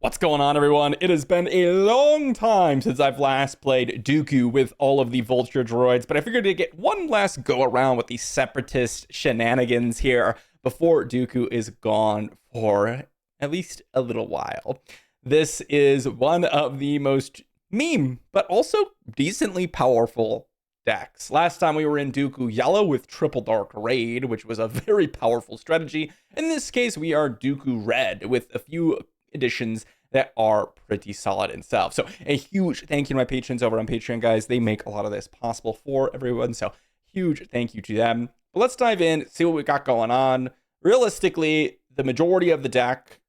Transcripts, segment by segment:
What's going on, everyone? It has been a long time since I've last played Dooku with all of the Vulture droids, but I figured to get one last go around with the separatist shenanigans here before Dooku is gone for at least a little while. This is one of the most meme, but also decently powerful decks. Last time we were in Dooku Yellow with Triple Dark Raid, which was a very powerful strategy. In this case, we are Dooku Red with a few additions that are pretty solid itself. So a huge thank you to my patrons over on Patreon, guys. They make a lot of this possible for everyone. So huge thank you to them. But let's dive in, see what we got going on. Realistically, the majority of the deck,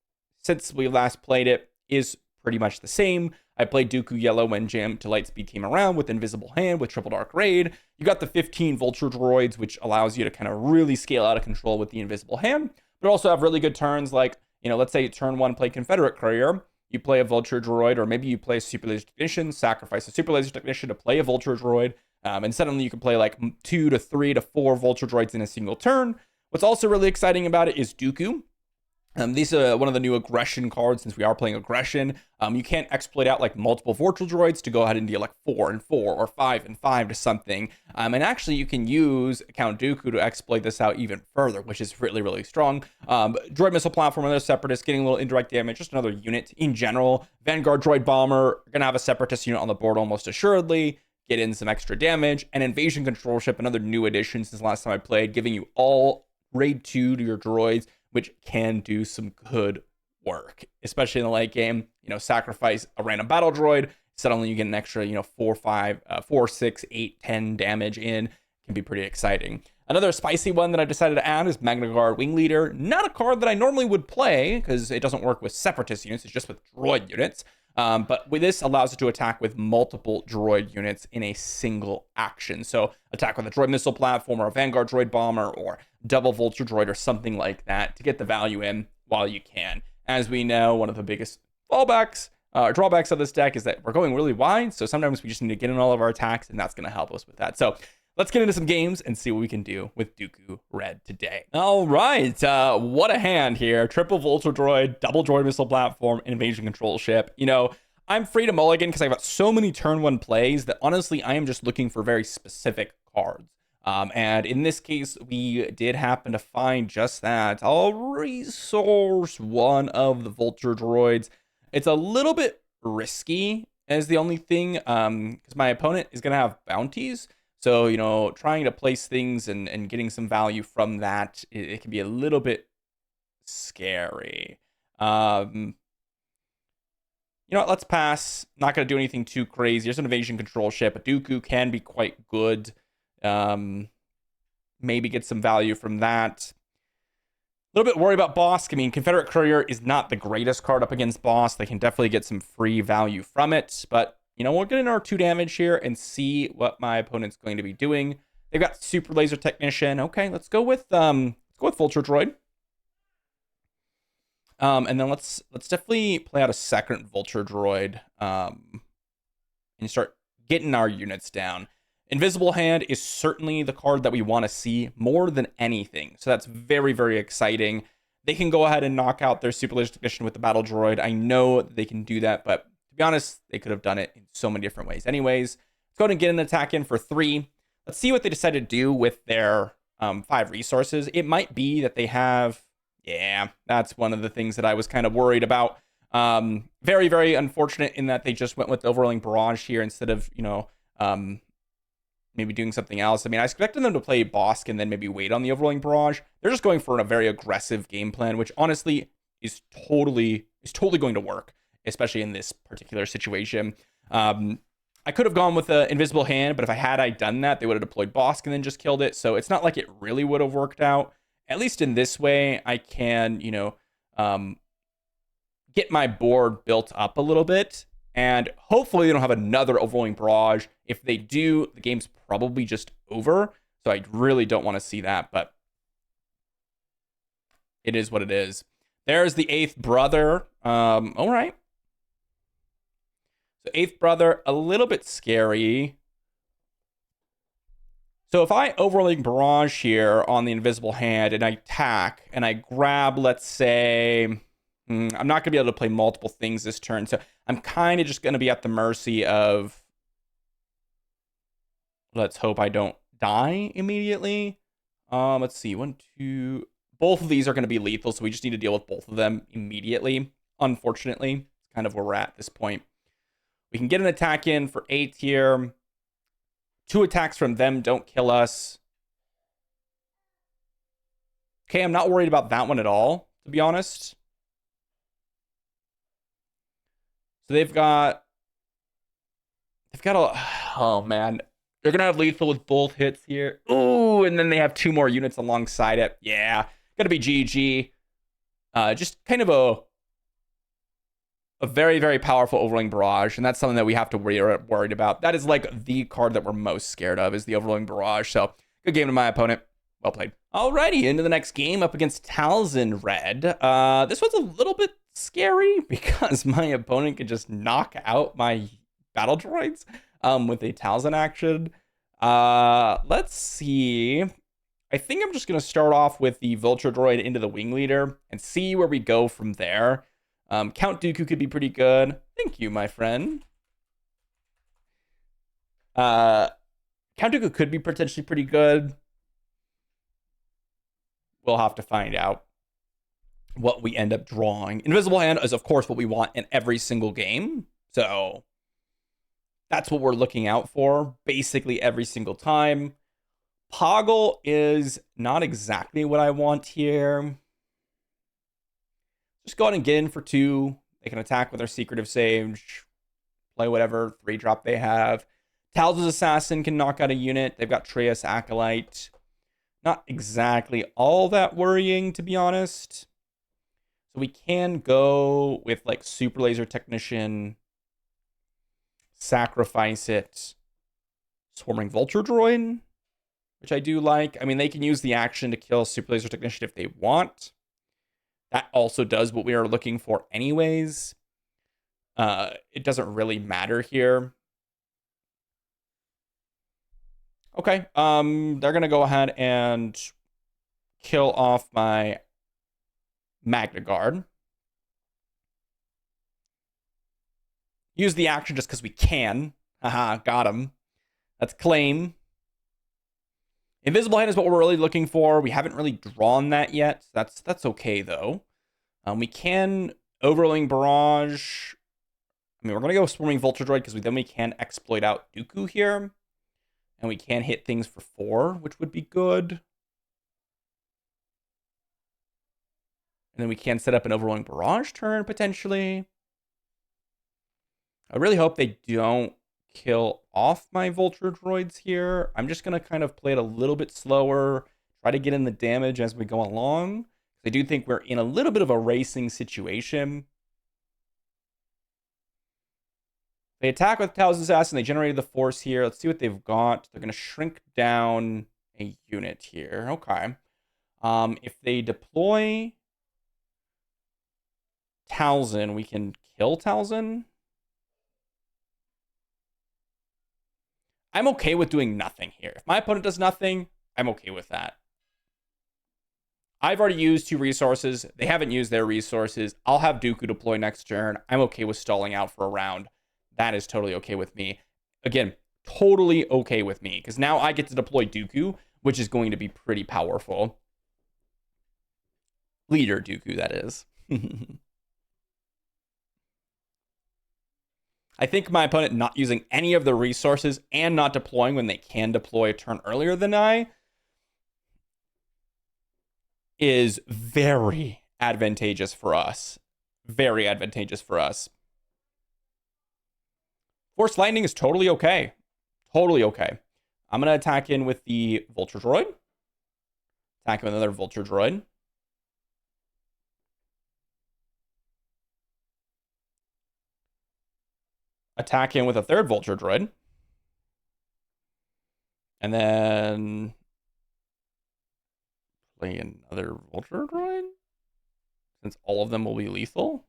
since we last played it, is pretty much the same. I played Dooku Yellow when Jam to Lightspeed came around with Invisible Hand, with Triple Dark Raid. You got the 15 Vulture droids, which allows you to kind of really scale out of control with the Invisible Hand, but also have really good turns like, let's say turn one, play Confederate Courier. You play a Vulture droid, or maybe you play a Super Laser Technician, sacrifice a Super Laser Technician to play a Vulture droid, and suddenly you can play like 2 to 3 to 4 Vulture droids in a single turn. What's also really exciting about it is Dooku. These are one of the new aggression cards, since we are playing aggression. You can't exploit out like multiple Vulture droids to go ahead and deal like 4 and 4 or 5 and 5 to something. And actually you can use Count Dooku to exploit this out even further, which is really, really strong. Droid Missile Platform, another Separatist, getting a little indirect damage, just another unit in general. Vanguard Droid Bomber, gonna have a Separatist unit on the board almost assuredly. Get in some extra damage. And Invasion Control Ship, another new addition since the last time I played, giving you all Raid 2 to your droids, which can do some good work, especially in the late game. Sacrifice a random battle droid, suddenly you get an extra, 4, 6, 8, 10 damage in. Can be pretty exciting. Another spicy one that I decided to add is Magna Guard Wing Leader. Not a card that I normally would play because it doesn't work with Separatist units, it's just with droid units. But with this allows it to attack with multiple droid units in a single action. So attack with a droid missile platform or a Vanguard droid bomber or double Vulture droid or something like that to get the value in while you can. As we know, one of the biggest drawbacks of this deck is that we're going really wide. So sometimes we just need to get in all of our attacks, and that's going to help us with that. So let's get into some games and see what we can do with Dooku Red today. All right, what a hand here. Triple Vulture droid, double droid missile platform, invasion control ship. I'm free to mulligan because I've got so many turn one plays that honestly, I am just looking for very specific cards. And in this case, we did happen to find just that. I'll resource one of the Vulture droids. It's a little bit risky as the only thing, because my opponent is going to have bounties. So, trying to place things and getting some value from that, it can be a little bit scary. Let's pass. Not going to do anything too crazy. There's an invasion control ship. A Dooku can be quite good. Maybe get some value from that. A little bit worried about Bosk. I mean, Confederate Courier is not the greatest card up against Bosk. They can definitely get some free value from it, but we'll get in our 2 damage here and see what my opponent's going to be doing. They've got Super Laser Technician. Okay, let's go with Vulture Droid. And then let's definitely play out a second Vulture Droid and start getting our units down. Invisible Hand is certainly the card that we want to see more than anything. So that's very, very exciting. They can go ahead and knock out their Super Laser Technician with the Battle Droid. I know they can do that, but to be honest, they could have done it in so many different ways. Anyways, let's go ahead and get an attack in for 3. Let's see what they decide to do with their 5 resources. It might be that they have... Yeah, that's one of the things that I was kind of worried about. Very, very unfortunate in that they just went with Overwhelming Barrage here instead of, maybe doing something else. I mean, I expected them to play Bosk and then maybe wait on the Overwhelming Barrage. They're just going for a very aggressive game plan, which honestly is totally going to work, especially in this particular situation. I could have gone with an Invisible Hand, but if I done that, they would have deployed Bosk and then just killed it. So it's not like it really would have worked out. At least in this way, I can, get my board built up a little bit. And hopefully they don't have another Overwhelming Barrage. If they do, the game's probably just over. So I really don't want to see that, but it is what it is. There's the 8th brother. All right. So 8th brother, a little bit scary. So if I Overwhelming Barrage here on the Invisible Hand and I attack and I grab, let's say, I'm not going to be able to play multiple things this turn, so I'm kind of just going to be at the mercy of... Let's hope I don't die immediately. Let's see. 1, 2... Both of these are going to be lethal, so we just need to deal with both of them immediately. Unfortunately, it's kind of where we're at this point. We can get an attack in for 8 here. 2 attacks from them don't kill us. Okay, I'm not worried about that one at all, to be honest. So they've got a... Oh, man. They're going to have lethal with both hits here. Ooh, and then they have 2 more units alongside it. Yeah, going to be GG. Just kind of a very, very powerful Overwhelming Barrage, and that's something that we have to worried about. That is like the card that we're most scared of, is the Overwhelming Barrage. So, good game to my opponent. Well played. Alrighty, into the next game up against Talzin Red. This one's a little bit scary because my opponent could just knock out my battle droids with a Talzin action. Let's see. I think I'm just going to start off with the Vulture droid into the Wing Leader and see where we go from there. Count Dooku could be pretty good. Thank you, my friend. Count Dooku could be potentially pretty good. We'll have to find out what we end up drawing. Invisible Hand is, of course, what we want in every single game. So that's what we're looking out for basically every single time. Poggle is not exactly what I want here. Just go ahead and get in for 2. They can attack with their Secretive Sage. Play whatever 3-drop they have. Talzin's Assassin can knock out a unit. They've got Treyas Acolyte. Not exactly all that worrying, to be honest. So we can go with like Super Laser Technician. Sacrifice it. Swarming Vulture Droid, which I do like. I mean, they can use the action to kill Super Laser Technician if they want. That also does what we are looking for anyways. It doesn't really matter here. Okay, they're going to go ahead and kill off my Magna Guard. Use the action just because we can. Haha, got him. That's claim. Invisible Hand is what we're really looking for. We haven't really drawn that yet. That's okay, though. We can Overwhelming Barrage. I mean, we're going to go Swarming Vulture Droid because then we can exploit out Dooku here. And we can hit things for 4, which would be good. And then we can set up an Overwhelming Barrage turn, potentially. I really hope they don't kill off my Vulture droids here. I'm just going to kind of play it a little bit slower, try to get in the damage as we go along. I do think we're in a little bit of a racing situation. They attack with Talzin's Assassin. They generated the Force here. Let's see what they've got. They're going to shrink down a unit here. Okay. If they deploy Talzin, we can kill Talzin. I'm okay with doing nothing here. If my opponent does nothing, I'm okay with that. I've already used 2 resources. They haven't used their resources. I'll have Dooku deploy next turn. I'm okay with stalling out for a round. That is totally okay with me. Again, totally okay with me, because now I get to deploy Dooku, which is going to be pretty powerful. Leader Dooku, that is. I think my opponent not using any of the resources and not deploying when they can deploy a turn earlier than I is very advantageous for us. Very advantageous for us. Force Lightning is totally okay. Totally okay. I'm going to attack in with the Vulture Droid. Attack with another Vulture Droid. Attack in with a third Vulture Droid. And then play another Vulture Droid, since all of them will be lethal.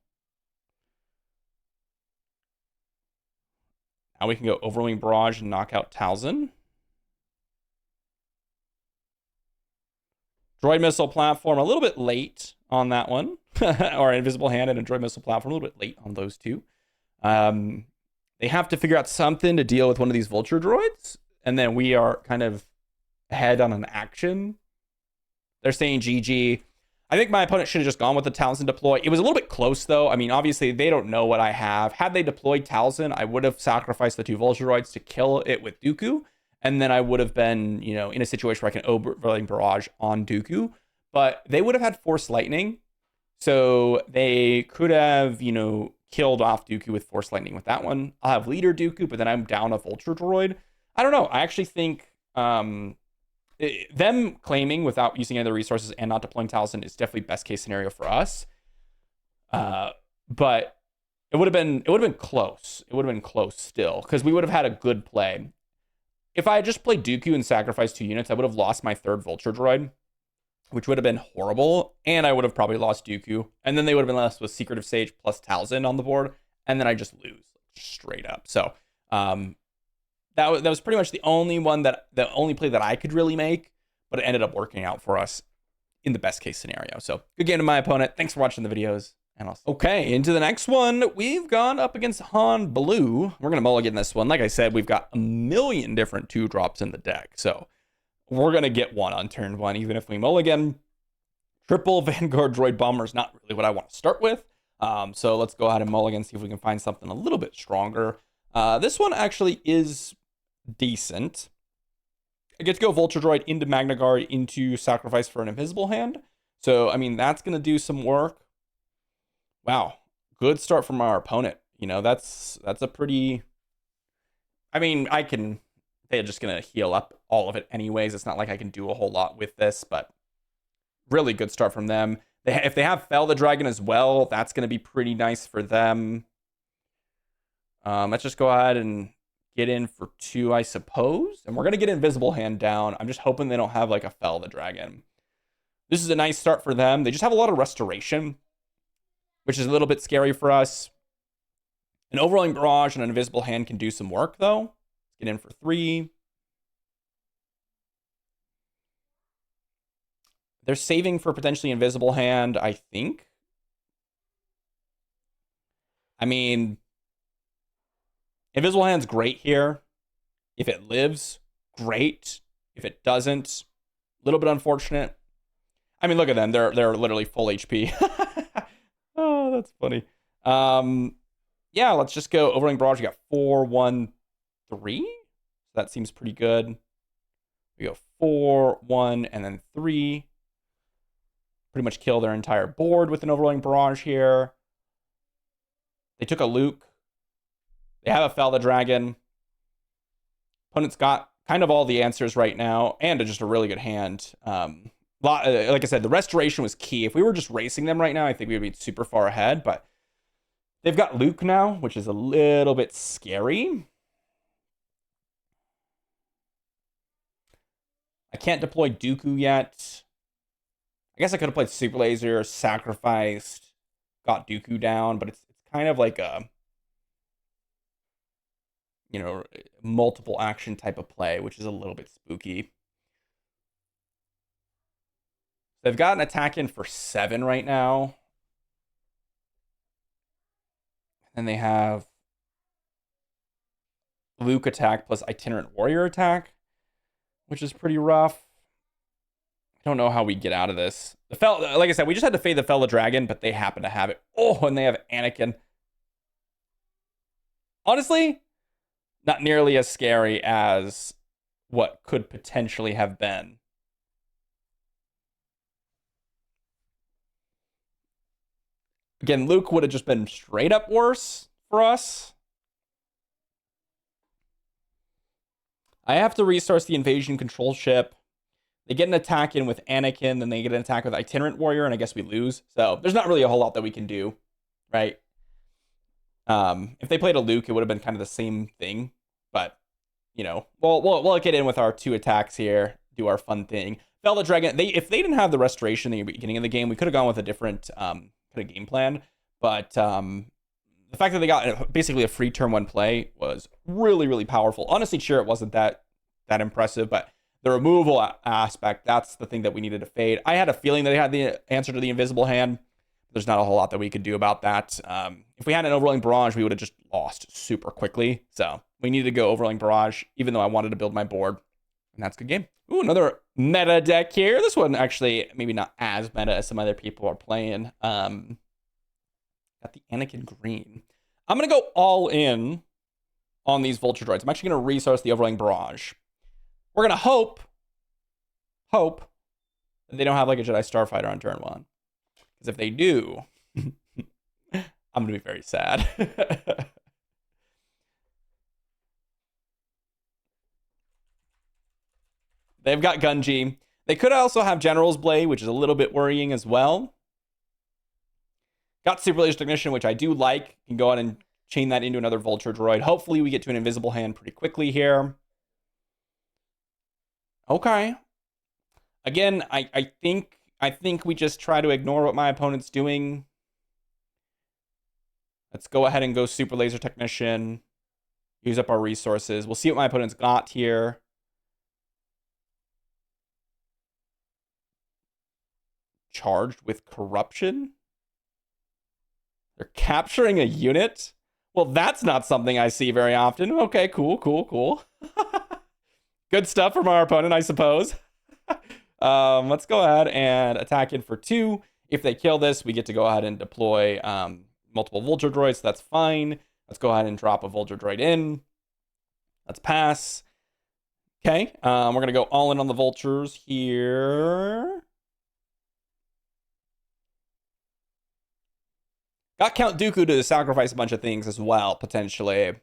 Now we can go Overwhelming Barrage and knock out Talzin. Droid Missile Platform, a little bit late on that one. or Invisible Hand and Android Missile Platform. A little bit late on those two. They have to figure out something to deal with one of these Vulture droids, and then we are kind of ahead on an action. They're saying GG. I think my opponent should have just gone with the Talzin deploy. It was a little bit close, though. I mean, obviously, they don't know what I have. Had they deployed Talzin, I would have sacrificed the 2 Vulture droids to kill it with Dooku, and then I would have been, you know, in a situation where I can overwhelming barrage on Dooku. But they would have had Force Lightning, so they could have, you know, killed off Dooku with Force Lightning with that one. I'll have Leader Dooku, but then I'm down a Vulture droid. I don't know. I actually think them claiming without using any of the resources and not deploying Talzin is definitely best case scenario for us. But it would have been close. It would have been close still, because we would have had a good play. If I had just played Dooku and sacrificed 2 units, I would have lost my 3rd Vulture droid, which would have been horrible, and I would have probably lost Dooku, and then they would have been left with Secretive Sage plus Talzin on the board, and then I just lose straight up. So that was pretty much the only play that I could really make, but it ended up working out for us in the best case scenario. So good game to my opponent. Thanks for watching the videos, and okay, into the next one. We've gone up against Han Blue. We're gonna mulligan this one. Like I said, we've got a million different 2-drops in the deck, so we're going to get one on turn 1, even if we mulligan. Triple Vanguard Droid Bomber is not really what I want to start with. So let's go ahead and mulligan, see if we can find something a little bit stronger. This one actually is decent. I get to go Vulture Droid into Magna Guard into Sacrifice for an Invisible Hand. So, I mean, that's going to do some work. Wow. Good start from our opponent. You know, that's a pretty... I mean, they're just going to heal up all of it anyways. It's not like I can do a whole lot with this, but really good start from them. If they have Fell the Dragon as well, that's going to be pretty nice for them. Let's just go ahead and get in for 2, I suppose. And we're going to get Invisible Hand down. I'm just hoping they don't have like a Fell the Dragon. This is a nice start for them. They just have a lot of Restoration, which is a little bit scary for us. An Overwhelming Barrage and an Invisible Hand can do some work, though. Get in for 3. They're saving for potentially Invisible Hand, I think. I mean, Invisible Hand's great here. If it lives, great. If it doesn't, a little bit unfortunate. I mean, look at them. They're literally full HP. Oh, that's funny. Yeah, let's just go Overwhelming Barrage. We got 4, 1, 3. That seems pretty good. We go 4, 1, and then 3. Pretty much kill their entire board with an Overwhelming Barrage here. They took a Luke. They have a Fell the Dragon. Opponent's got kind of all the answers right now, and just a really good hand. Like I said, the Restoration was key. If we were just racing them right now, I think we would be super far ahead, but they've got Luke now, which is a little bit scary. I can't deploy Dooku yet. I guess I could have played Super Laser, sacrificed, got Dooku down, but it's kind of like a, you know, multiple action type of play, which is a little bit spooky. They've got an attack in for 7 right now. And they have Luke attack plus Itinerant Warrior attack, which is pretty rough. I don't know how we get out of this. Like I said, we just had to fade the Fell the Dragon, but they happen to have it. Oh, and they have Anakin. Honestly, not nearly as scary as what could potentially have been. Again, Luke would have just been straight up worse for us. I have to resource the invasion control ship. They get an attack in with Anakin, then they get an attack with Itinerant Warrior, and I guess we lose. So there's not really a whole lot that we can do, right? If they played a Luke, it would have been kind of the same thing. But, you know, we'll get in with our 2 attacks here, do our fun thing. Fell the Dragon, if they didn't have the Restoration in the beginning of the game, we could have gone with a different kind of game plan. But the fact that they got basically a free turn 1 play was really, really powerful. Honestly, sure, it wasn't that impressive, but the removal aspect, that's the thing that we needed to fade. I had a feeling that they had the answer to the Invisible Hand. There's not a whole lot that we could do about that. If we had an Overwhelming Barrage, we would have just lost super quickly. So we needed to go Overwhelming Barrage, even though I wanted to build my board. And that's a good game. Ooh, another meta deck here. This one actually maybe not as meta as some other people are playing. Got the Anakin Green. I'm going to go all in on these Vulture Droids. I'm actually going to resource the Overwhelming Barrage. We're going to hope that they don't have like a Jedi Starfighter on turn 1. Because if they do, I'm going to be very sad. They've got Gunji. They could also have General's Blade, which is a little bit worrying as well. Got Super Laser Technician, which I do like. Can go on and chain that into another Vulture Droid. Hopefully we get to an invisible hand pretty quickly here. Okay. Again, I think we just try to ignore what my opponent's doing. Let's go ahead and go Super Laser Technician. Use up our resources. We'll see what my opponent's got here. Charged with corruption? They're capturing a unit? Well, that's not something I see very often. Okay, cool. Good stuff from our opponent, I suppose. Let's go ahead and attack in for 2. If they kill this, we get to go ahead and deploy multiple Vulture Droids, so that's fine. Let's go ahead and drop a Vulture Droid in. Let's pass. Okay, we're going to go all in on the Vultures here. Got Count Dooku to sacrifice a bunch of things as well, potentially.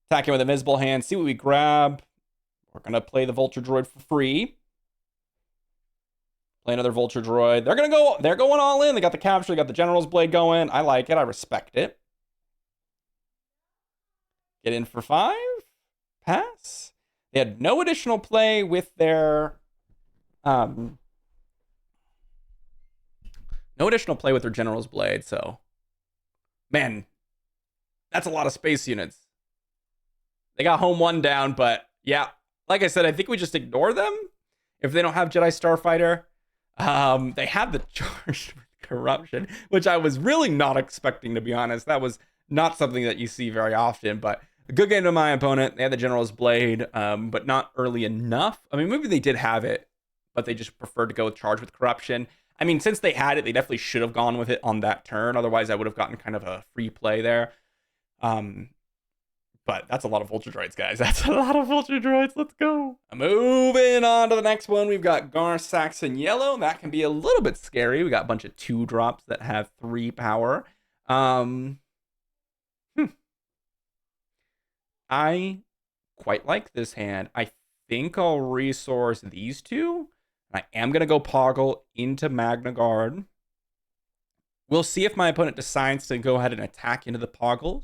Attacking with Invisible Hand. See what we grab. We're going to play the Vulture Droid for free. Play another Vulture Droid. They're going all in. They got the capture. They got the General's Blade going. I like it. I respect it. Get in for 5. Pass. They had no additional play with their... No additional play with their General's Blade, so... Man, that's a lot of space units. They got home 1 down, but yeah. Like I said, I think we just ignore them if they don't have Jedi Starfighter. They had the charge with corruption, which I was really not expecting, to be honest. That was not something that you see very often, but a good game to my opponent. They had the General's Blade, but not early enough. I mean, maybe they did have it, but they just preferred to go with charge with corruption. I mean, since they had it, they definitely should have gone with it on that turn. Otherwise, I would have gotten kind of a free play there. But that's a lot of Vulture Droids, guys. That's a lot of Vulture Droids. Let's go. Moving on to the next one. We've got Gar Saxon Yellow. That can be a little bit scary. We got a bunch of 2-drops that have 3 power. I quite like this hand. I think I'll resource these 2. I am going to go Poggle into Magna Guard. We'll see if my opponent decides to go ahead and attack into the Poggles.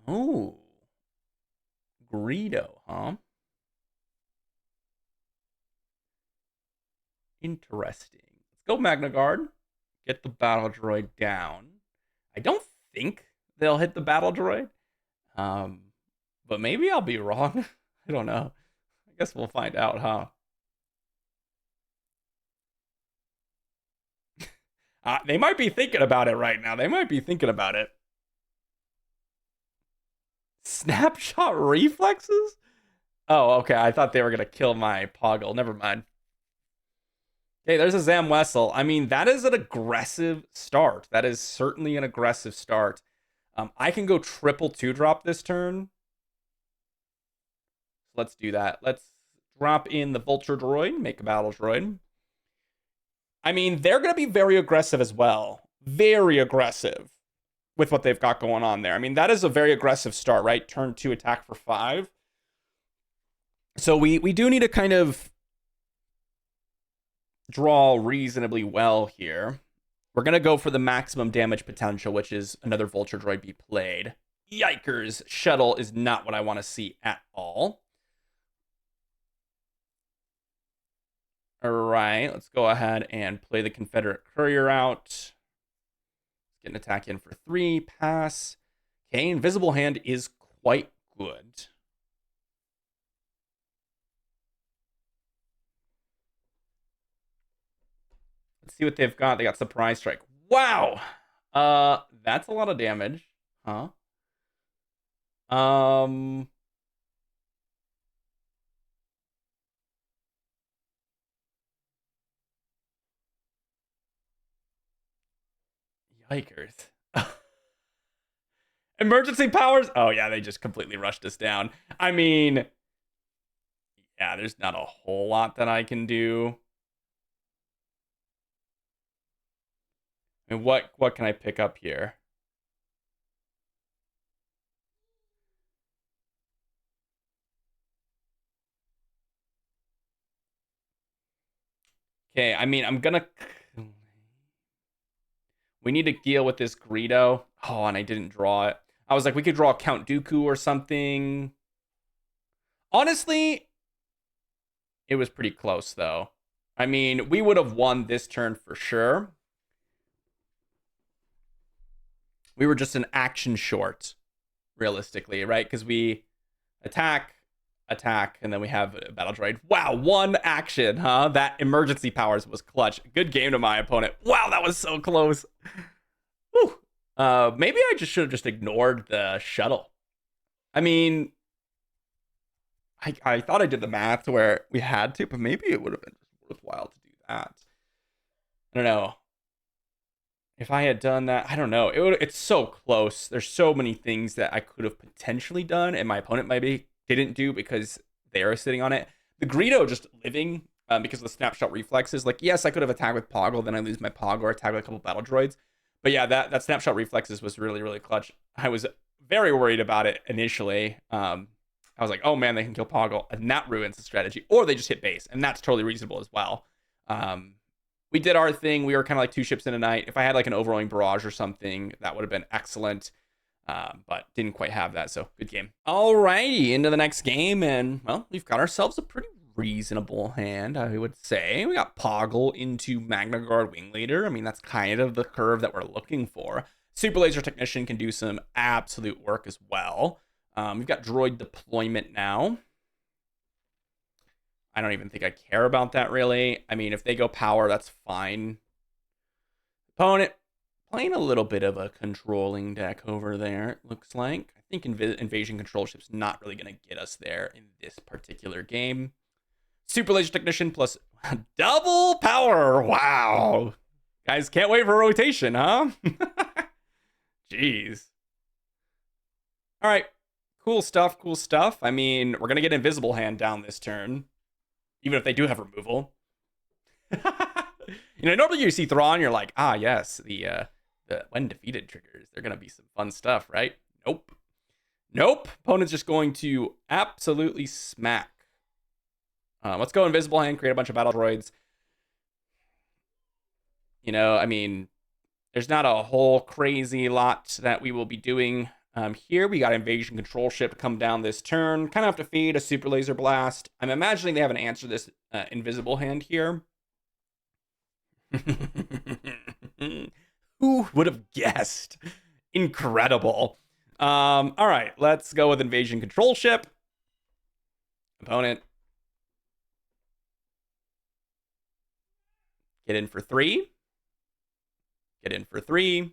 Oh. Greedo, huh? Interesting. Let's go Magna Guard. Get the Battle Droid down. I don't think they'll hit the Battle Droid. But maybe I'll be wrong. I don't know. I guess we'll find out, huh? They might be thinking about it right now. They might be thinking about it. Snapshot reflexes? Oh, okay. I thought they were going to kill my Poggle. Never mind. Okay, there's a Zam Wessel. I mean, that is an aggressive start. That is certainly an aggressive start. I can go triple 2-drop this turn. Let's do that. Let's drop in the Vulture Droid. Make a Battle Droid. I mean, they're going to be very aggressive as well. Very aggressive with what they've got going on there. I mean, that is a very aggressive start, right? Turn 2, attack for 5. So we do need to kind of draw reasonably well here. We're going to go for the maximum damage potential, which is another Vulture Droid be played. Yikers. Shuttle is not what I want to see at all. All right, let's go ahead and play the Confederate Courier out. Get an attack in for 3, pass. Okay, Invisible Hand is quite good. see what they've got. They got Surprise Strike. Wow! That's a lot of damage. Huh? Yikers. Emergency powers? Oh, yeah, they just completely rushed us down. I mean, yeah, there's not a whole lot that I can do. I mean, what can I pick up here? Okay, I mean, I'm gonna... We need to deal with this Greedo. Oh, and I didn't draw it. I was like, we could draw Count Dooku or something. Honestly, it was pretty close, though. I mean, we would have won this turn for sure. We were just an action short, realistically, right? Because we attack, and then we have a battle droid. Wow, one action, huh? That emergency powers was clutch. Good game to my opponent. Wow, that was so close. Whew. Maybe I just should have just ignored the shuttle. I mean, I thought I did the math where we had to, but maybe it would have been worthwhile to do that. I don't know. If I had done that, I don't know. It's so close. There's so many things that I could have potentially done, and my opponent maybe didn't do because they are sitting on it. The Greedo just living because of the snapshot reflexes. Like, yes, I could have attacked with Poggle, then I lose my Pog or attack with a couple battle droids. But yeah, that snapshot reflexes was really, really clutch. I was very worried about it initially. I was like, oh man, they can kill Poggle, and that ruins the strategy. Or they just hit base, and that's totally reasonable as well. We did our thing. We were kind of like 2 ships in a night. If I had like an overwhelming barrage or something, that would have been excellent. But didn't quite have that, so good game. Alrighty, into the next game, and well, we've got ourselves a pretty reasonable hand, I would say. We got Poggle into Magna Guard Wing Leader. I mean, that's kind of the curve that we're looking for. Super Laser Technician can do some absolute work as well. We've got droid deployment now. I don't even think I care about that, really. I mean, if they go power, that's fine. Opponent playing a little bit of a controlling deck over there, it looks like. I think Invasion Control Ship's not really going to get us there in this particular game. Super Laser Technician plus double power. Wow. Guys, can't wait for rotation, huh? Jeez. All right. Cool stuff, cool stuff. I mean, we're going to get Invisible Hand down this turn, even if they do have removal. You know, normally you see Thrawn, you're like, ah, yes, the when defeated triggers. They're going to be some fun stuff, right? Nope. Nope. Opponent's just going to absolutely smack. Let's go Invisible Hand, create a bunch of battle droids. You know, I mean, there's not a whole crazy lot that we will be doing here. We got Invasion Control Ship come down this turn. Kind of have to feed a Super Laser Blast. I'm imagining they have an answer to this Invisible Hand here. Who would have guessed? Incredible. All right, let's go with Invasion Control Ship. Opponent. Get in for 3. Get in for 3.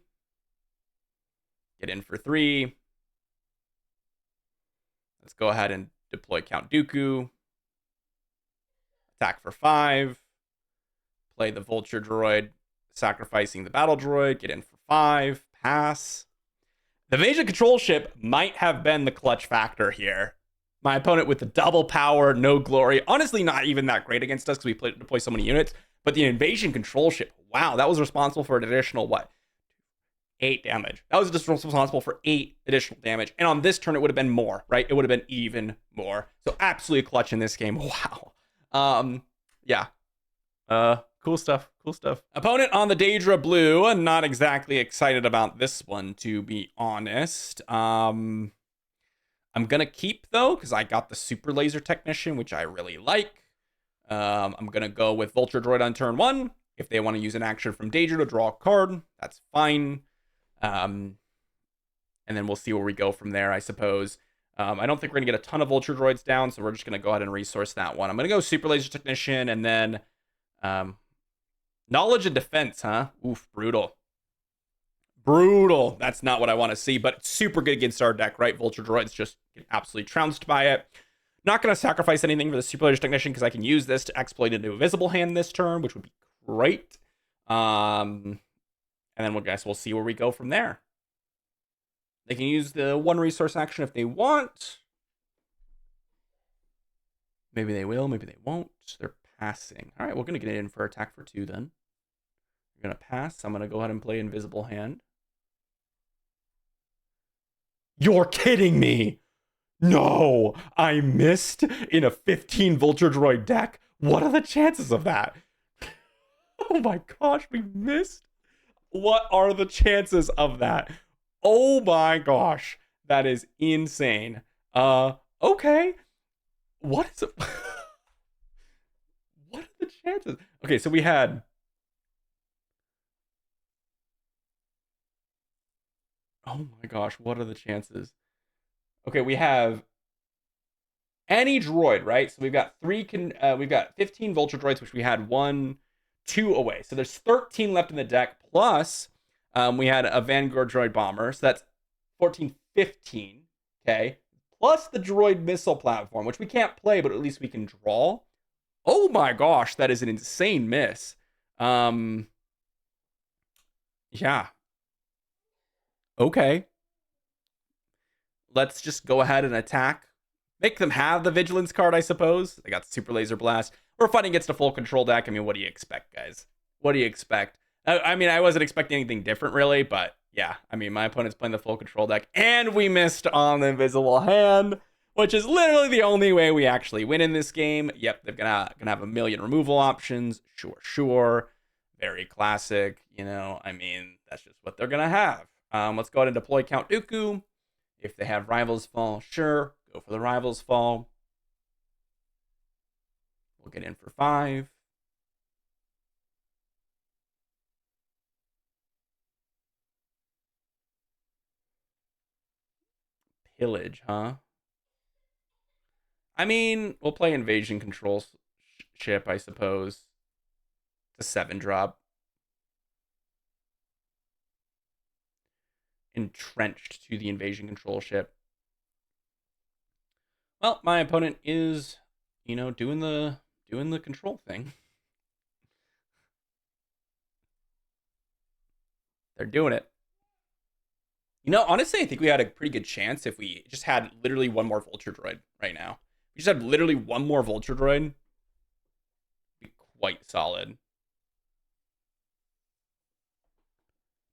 Get in for 3. Let's go ahead and deploy Count Dooku. Attack for 5. Play the Vulture droid, sacrificing the battle droid. Get in for 5. Pass. The Invasion Control Ship might have been the clutch factor here. My opponent with the double power, no glory. Honestly, not even that great against us because we deploy so many units. But the Invasion Control Ship, wow, that was responsible for an additional, what? 8 damage. That was just responsible for 8 additional damage. And on this turn, it would have been more, right? It would have been even more. So absolutely clutch in this game. Wow. Yeah. Cool stuff. Cool stuff. Opponent on the Daedra Blue. Not exactly excited about this one, to be honest. I'm going to keep, though, because I got the Super Laser Technician, which I really like. I'm going to go with Vulture Droid on turn 1. If they want to use an action from Daedra to draw a card, that's fine. And then we'll see where we go from there, I suppose. I don't think we're going to get a ton of Vulture Droids down, so we're just going to go ahead and resource that one. I'm going to go Super Laser Technician, and then Knowledge and defense, huh? Oof, brutal. Brutal. That's not what I want to see, but super good against our deck, right? Vulture Droids just get absolutely trounced by it. Not going to sacrifice anything for the Super Lasers Technician because I can use this to exploit into a visible hand this turn, which would be great. And then we'll see where we go from there. They can use the one resource action if they want. Maybe they will, maybe they won't. They're passing. All right, we're going to get in for attack for 2 then. You're going to pass. I'm going to go ahead and play Invisible Hand. You're kidding me! No! I missed in a 15 Vulture Droid deck? What are the chances of that? Oh my gosh, we missed? What are the chances of that? Oh my gosh, that is insane. Okay. What is it? What are the chances? Okay, so we had... Oh my gosh, what are the chances? Okay, we have any droid, right? So we've got we've got 15 Vulture Droids, which we had 2 away. So there's 13 left in the deck, plus we had a Vanguard Droid Bomber. So that's 14, 15, okay? Plus the Droid Missile Platform, which we can't play, but at least we can draw. Oh my gosh, that is an insane miss. Yeah. Okay. Let's just go ahead and attack. Make them have the Vigilance card, I suppose. They got Super Laser Blast. We're fighting against a full control deck. I mean, what do you expect, guys? What do you expect? I mean, I wasn't expecting anything different, really, but yeah. I mean, my opponent's playing the full control deck, and we missed on the Invisible Hand, which is literally the only way we actually win in this game. Yep, they're gonna have a million removal options. Sure. Very classic, you know. I mean, that's just what they're gonna have. Let's go ahead and deploy Count Dooku. If they have Rivals Fall, sure, go for the Rivals Fall. We'll get in for 5. Pillage, huh? I mean, we'll play Invasion Control Ship, I suppose. It's a 7-drop. Entrenched to the Invasion Control Ship. Well, my opponent is, you know, doing the control thing. They're doing it. You know, honestly, I think we had a pretty good chance if we just had literally one more Vulture Droid right now. We just had literally one more Vulture Droid. It'd be quite solid.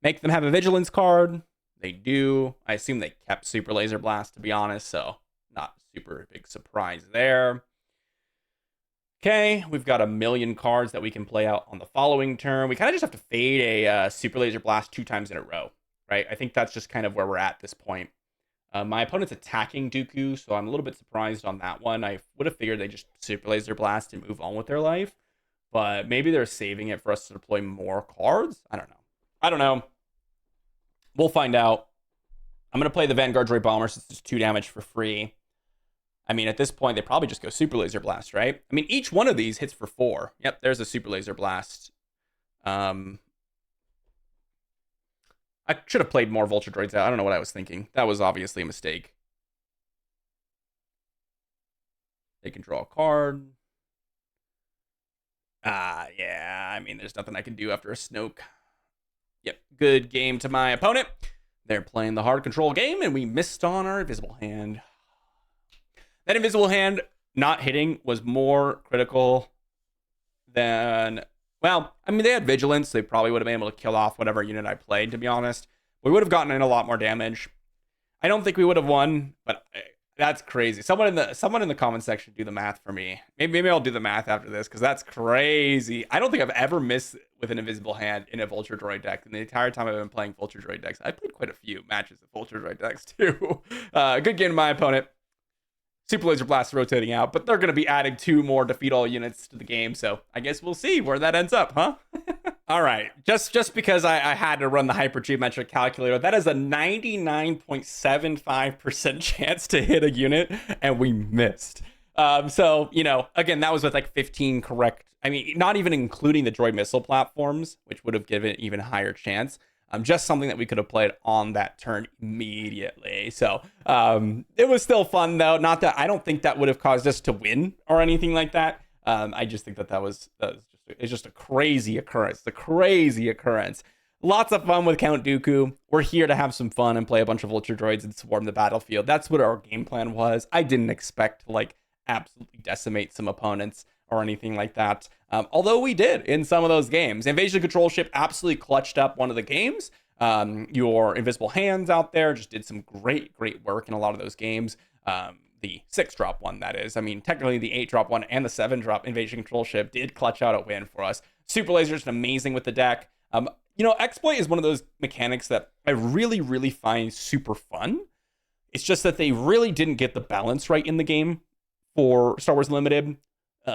Make them have a Vigilance card. They do. I assume they kept Super Laser Blast, to be honest, so not super big surprise there. Okay, we've got a million cards that we can play out on the following turn. We kind of just have to fade a Super Laser Blast 2 times in a row, right? I think that's just kind of where we're at this point. My opponent's attacking Dooku, so I'm a little bit surprised on that one. I would have figured they just Super Laser Blast and move on with their life, but maybe they're saving it for us to deploy more cards. I don't know. We'll find out. I'm going to play the Vanguard Droid Bomber since it's 2 damage for free. I mean, at this point, they probably just go Super Laser Blast, right? I mean, each one of these hits for 4. Yep, there's a Super Laser Blast. I should have played more Vulture Droids out. I don't know what I was thinking. That was obviously a mistake. They can draw a card. Yeah. I mean, there's nothing I can do after a Snoke. Yep, good game to my opponent. They're playing the hard control game, and we missed on our Invisible Hand. That Invisible Hand not hitting was more critical than... Well, I mean, they had Vigilance. They probably would have been able to kill off whatever unit I played, to be honest. We would have gotten in a lot more damage. I don't think we would have won, but that's crazy. Someone in the comment section do the math for me. Maybe I'll do the math after this, because that's crazy. I don't think I've ever missed with an Invisible Hand in a Vulture Droid deck. And the entire time I've been playing Vulture Droid decks, I played quite a few matches of Vulture Droid decks too. Good game to my opponent. Super Laser Blast rotating out, but they're going to be adding 2 more defeat all units to the game, so I guess we'll see where that ends up, huh? All right, just because I had to run the hypergeometric calculator, that is a 99.75% chance to hit a unit, and we missed. So, you know, again, that was with like 15 correct I mean, not even including the droid missile platforms, which would have given it even higher chance. Just something that we could have played on that turn immediately. So it was still fun, though. Not that I don't think that would have caused us to win or anything like that. I just think that it's just a crazy occurrence. The crazy occurrence. Lots of fun with Count Dooku. We're here to have some fun and play a bunch of Vulture droids and swarm the battlefield. That's what our game plan was. I didn't expect to like absolutely decimate some opponents or anything like that. Although we did in some of those games. Invasion Control Ship absolutely clutched up one of the games. Your Invisible Hands out there just did some great work in a lot of those games. The 6-drop one, that is. I mean, technically the 8-drop one and the 7-drop Invasion Control Ship did clutch out a win for us. Super Laser is amazing with the deck. Exploit is one of those mechanics that I really find super fun. It's just that they really didn't get the balance right in the game for Star Wars Limited.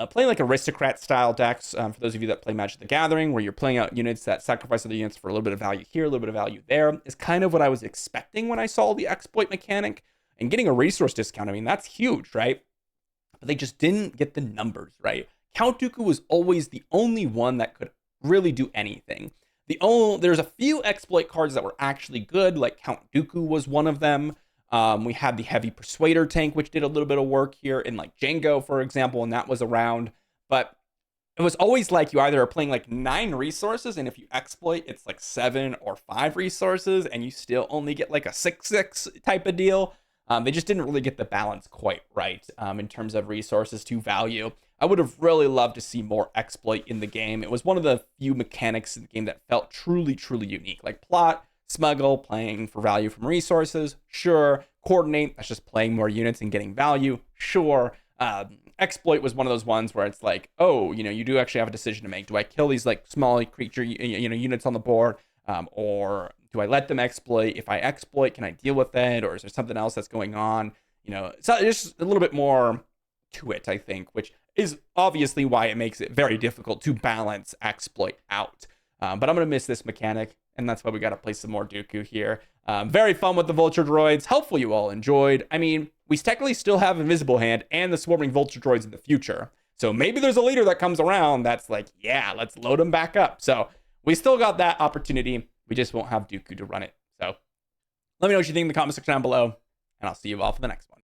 Playing like aristocrat style decks, for those of you that play Magic the Gathering, where you're playing out units that sacrifice other units for a little bit of value here, a little bit of value there, is kind of what I was expecting when I saw the exploit mechanic. And getting a resource discount, I mean, that's huge, right? But they just didn't get the numbers right. Count Dooku was always the only one that could really do anything. There's a few exploit cards that were actually good, like Count Dooku was one of them. We had the Heavy Persuader tank, which did a little bit of work here in like Django, for example, and that was around. But it was always like you either are playing like 9 resources, and if you exploit, it's like 7 or 5 resources, and you still only get like a 6/6 type of deal. They just didn't really get the balance quite right in terms of resources to value. I would have really loved to see more exploit in the game. It was one of the few mechanics in the game that felt truly unique, like plot, smuggle, playing for value from resources, sure. Coordinate, that's just playing more units and getting value, sure. Exploit was one of those ones where it's like, oh, you do actually have a decision to make. Do I kill these like small creature, units on the board, or do I let them exploit? If I exploit, can I deal with it, or is there something else that's going on? So just a little bit more to it, I think, which is obviously why it makes it very difficult to balance exploit out. But I'm going to miss this mechanic, and that's why we got to play some more Dooku here. Very fun with the Vulture droids. Hopefully you all enjoyed. I mean, we technically still have Invisible Hand and the swarming Vulture droids in the future. So maybe there's a leader that comes around that's like, yeah, let's load them back up. So we still got that opportunity. We just won't have Dooku to run it. So let me know what you think in the comment section down below, and I'll see you all for the next one.